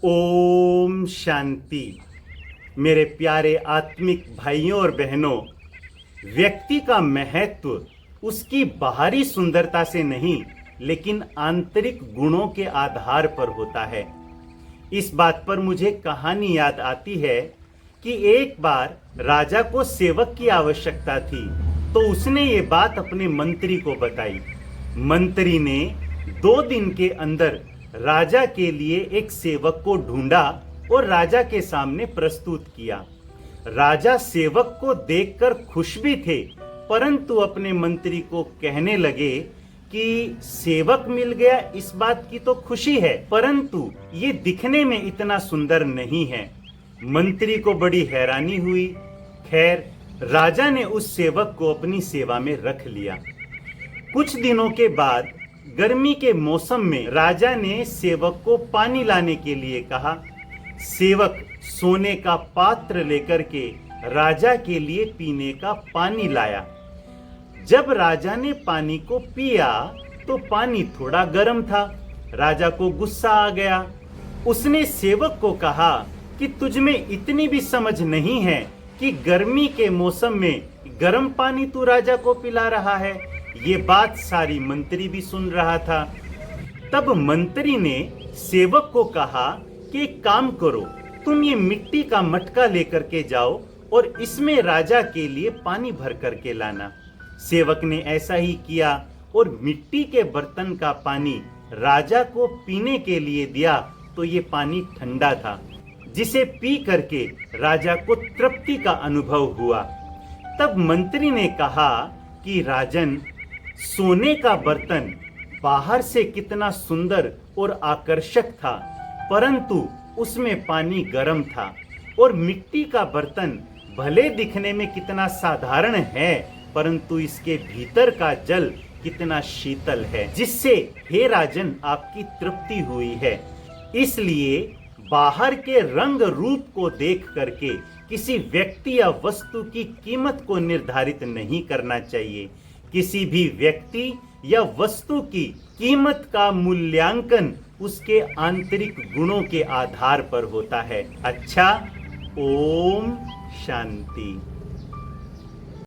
ओम शांति। मेरे प्यारे आत्मिक भाइयों और बहनों, व्यक्ति का महत्व उसकी बाहरी सुंदरता से नहीं लेकिन आंतरिक गुणों के आधार पर होता है। इस बात पर मुझे कहानी याद आती है कि एक बार राजा को सेवक की आवश्यकता थी, तो उसने ये बात अपने मंत्री को बताई। मंत्री ने 2 दिन के अंदर राजा के लिए एक सेवक को ढूंढा और राजा के सामने प्रस्तुत किया। राजा सेवक को देखकर खुश भी थे, परंतु अपने मंत्री को कहने लगे कि सेवक मिल गया इस बात की तो खुशी है, परंतु ये दिखने में इतना सुंदर नहीं है। मंत्री को बड़ी हैरानी हुई। खैर, राजा ने उस सेवक को अपनी सेवा में रख लिया। कुछ दिनों के बाद गर्मी के मौसम में राजा ने सेवक को पानी लाने के लिए कहा। सेवक सोने का पात्र लेकर के राजा के लिए पीने का पानी लाया। जब राजा ने पानी को पिया तो पानी थोड़ा गर्म था। राजा को गुस्सा आ गया। उसने सेवक को कहा कि तुझ में इतनी भी समझ नहीं है कि गर्मी के मौसम में गर्म पानी तू राजा को पिला रहा है। ये बात सारी मंत्री भी सुन रहा था। तब मंत्री ने सेवक को कहा कि एक काम करो, तुम ये मिट्टी का मटका लेकर के जाओ और इसमें राजा के लिए पानी भर करके लाना। सेवक ने ऐसा ही किया और मिट्टी के बर्तन का पानी राजा को पीने के लिए दिया तो ये पानी ठंडा था, जिसे पी करके राजा को तृप्ति का अनुभव हुआ। तब मंत्री ने कहा कि राजन, सोने का बर्तन बाहर से कितना सुंदर और आकर्षक था, परंतु उसमें पानी गर्म था, और मिट्टी का बर्तन भले दिखने में कितना साधारण है, परंतु इसके भीतर का जल कितना शीतल है, जिससे हे राजन आपकी तृप्ति हुई है। इसलिए बाहर के रंग रूप को देख करके किसी व्यक्ति या वस्तु की कीमत को निर्धारित नहीं करना चाहिए। किसी भी व्यक्ति या वस्तु की कीमत का मूल्यांकन उसके आंतरिक गुणों के आधार पर होता है। अच्छा, ओम शांति।